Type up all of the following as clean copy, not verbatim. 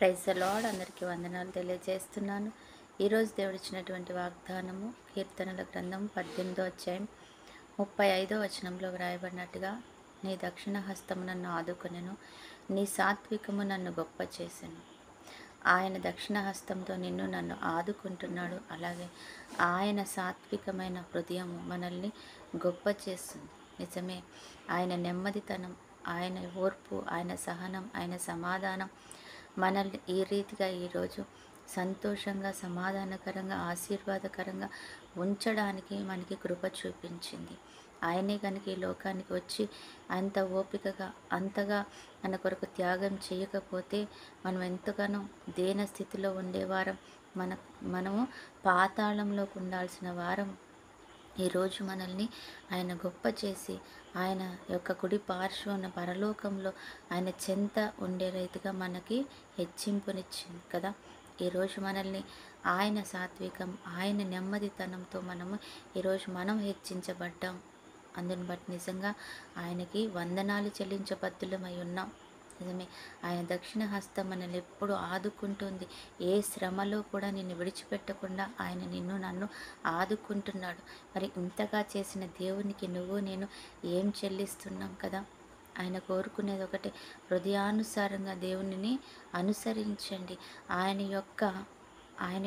Praise the lord. అందరికీ వందనాలు తెలియజేస్తున్నాను. ఈరోజు దేవుడు ఇచ్చినటువంటి వాగ్దానము కీర్తనల గ్రంథం 18వ అధ్యాయం 35వ వచనంలో వ్రాయబడినట్టుగా, నీ దక్షిణ హస్తము నన్ను ఆదుకొనెను, నీ సాత్వికము నన్ను గొప్ప చేసెను. ఆయన దక్షిణ హస్తంతో నన్ను ఆదుకుంటున్నాడు. అలాగే ఆయన సాత్వికమైన హృదయము మనల్ని గొప్ప చేస్తుంది. నిజమే, ఆయన నెమ్మదితనం, ఆయన ఓర్పు, ఆయన సహనం, ఆయన సమాధానం మనల్ని ఈ రీతిగా ఈరోజు సంతోషంగా, సమాధానకరంగా, ఆశీర్వాదకరంగా ఉంచడానికి మనకి కృప చూపించింది. ఆయనే కనుక ఈ లోకానికి వచ్చి అంత ఓపికగా, అంతగా మన కొరకు త్యాగం చేయకపోతే మనం ఎంతగానో దేన స్థితిలో ఉండేవారం. మనము పాతాళంలోకి ఉండాల్సిన వారం. ఈరోజు మనల్ని ఆయన గొప్ప చేసి ఆయన యొక్క కుడి పార్శ్వన పరలోకంలో ఆయన చెంత ఉండే రీతిగా మనకి హెచ్చింపునిచ్చింది కదా. ఈరోజు మనల్ని ఆయన సాత్వికం, ఆయన నెమ్మదితనంతో ఈరోజు మనం హెచ్చించబడ్డాం. అందుని బట్టి నిజంగా ఆయనకి వందనాలు చెల్లించబద్దులమై ఉన్నాం. నిజమే, ఆయన దక్షిణ హస్తం మనల్ని ఎప్పుడు ఆదుకుంటుంది. ఏ శ్రమలో కూడా నిన్ను విడిచిపెట్టకుండా ఆయన నన్ను ఆదుకుంటున్నాడు. మరి ఇంతగా చేసిన దేవునికి నేను ఏం చెల్లిస్తున్నాం కదా. ఆయన కోరుకునేది ఒకటే, హృదయానుసారంగా దేవునిని అనుసరించండి. ఆయన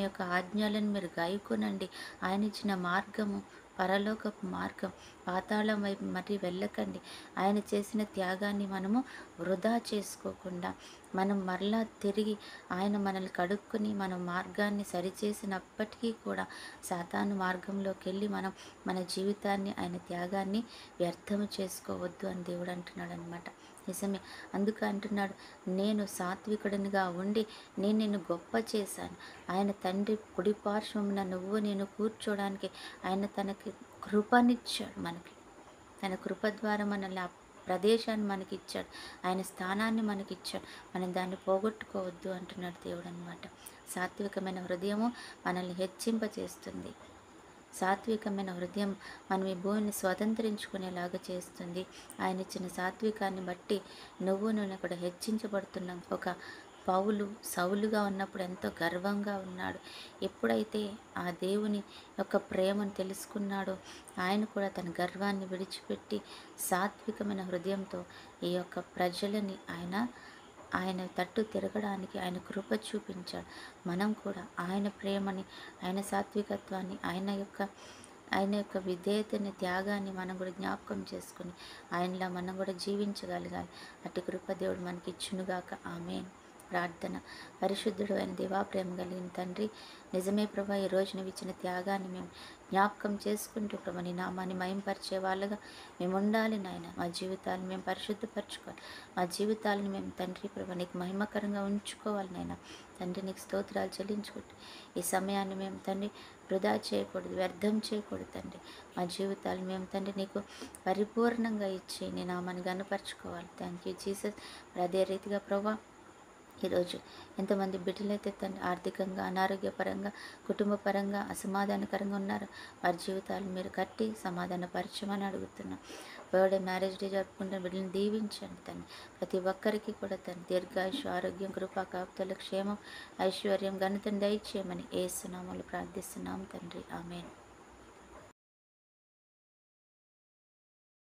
యొక్క ఆజ్ఞలను మీరు గాయకునండి. ఆయన ఇచ్చిన మార్గము పరలోకపు మార్గం, పాతాళం వైపు మరి వెళ్ళకండి. ఆయన చేసిన త్యాగాన్ని మనము వృధా చేసుకోకుండా మనం మరలా తిరిగి ఆయన మనల్ని కడుక్కుని మన మార్గాన్ని సరిచేసినప్పటికీ కూడా సాతాను మార్గంలోకి వెళ్ళి మన జీవితాన్ని, ఆయన త్యాగాన్ని వ్యర్థము చేసుకోవద్దు అని దేవుడు అంటున్నాడు అనమాట. నిజమే, అందుకు అంటున్నాడు, నేను సాత్వికుడినిగా ఉండి నిన్ను గొప్ప చేశాను. ఆయన తండ్రి కుడి పార్శ్వమున నేను కూర్చోడానికి ఆయన తనకి కృపనిచ్చాడు. తన కృప ద్వారా మనల్ని ఆ ప్రదేశాన్ని మనకిచ్చాడు. ఆయన స్థానాన్ని మనకిచ్చాడు. మనం దాన్ని పోగొట్టుకోవద్దు అంటున్నాడు దేవుడు అనమాట. సాత్వికమైన హృదయము మనల్ని హెచ్చింపచేస్తుంది. సాత్వికమైన హృదయం మనం ఈ భూమిని స్వతంత్రించుకునేలాగా చేస్తుంది. ఆయన ఇచ్చిన సాత్వికాన్ని బట్టి నేను కూడా హెచ్చించబడుతున్నాం. ఒక పౌలు సౌలుగా ఉన్నప్పుడు ఎంతో గర్వంగా ఉన్నాడు. ఎప్పుడైతే ఆ దేవుని యొక్క ప్రేమను తెలుసుకున్నాడో ఆయన కూడా తన గర్వాన్ని విడిచిపెట్టి సాత్వికమైన హృదయంతో ఈ యొక్క ప్రజలని ఆయన తట్టు తిరగడానికి ఆయన కృప చూపించాడు. మనం కూడా ఆయన ప్రేమని, ఆయన సాత్వికత్వాన్ని, ఆయన యొక్క విధేయతని, త్యాగాన్ని మనం కూడా జ్ఞాపకం చేసుకుని ఆయనలా మనం కూడా జీవించగలగాలి. అటు కృప దేవుడు మనకి ఇచ్చునుగాక. ఆమేన్. ప్రార్థన. పరిశుద్ధుడు అయిన దేవా, ప్రేమ కలిగిన తండ్రి, నిజమే ప్రభా, ఈ రోజు నువ్వు ఇచ్చిన త్యాగాన్ని మేము జ్ఞాపకం చేసుకుంటూ ప్రభా నీ నామాన్ని మహింపరిచే వాళ్ళగా మేము ఉండాలి నాయన. మా జీవితాలను మేము పరిశుద్ధపరచుకోవాలి. మా జీవితాలను మేము తండ్రి ప్రభా నీకు మహిమకరంగా ఉంచుకోవాలి నాయన. తండ్రి నీకు స్తోత్రాలు చెల్లించుకుంటూ ఈ సమయాన్ని మేము తండ్రి వృధా చేయకూడదు, వ్యర్థం చేయకూడదు తండ్రి. మా జీవితాలను మేము తండ్రి నీకు పరిపూర్ణంగా ఇచ్చి నీ నామాన్ని గనపరచుకోవాలి. Thank you Jesus. అదే రీతిగా ప్రభా ఈరోజు ఎంతమంది బిడ్డలైతే తండ్రి ఆర్థికంగా, అనారోగ్యపరంగా, కుటుంబపరంగా అసమాధానకరంగా ఉన్నారు, వారి జీవితాలు మీరు కట్టి సమాధానపరచమని అడుగుతున్నాం. బర్త్డే, మ్యారేజ్ డే జరుపుకుంటున్న బిడ్డలను దీవించండి తండ్రి. ప్రతి ఒక్కరికి కూడా తండ్రి దీర్ఘాయుష్, ఆరోగ్యం, కృపా, కాపుదల, క్షేమం, ఐశ్వర్యం, ఘనతను దయచేయమని యేసు నామములో ప్రార్థిస్తున్నాం తండ్రి. ఆమేన్.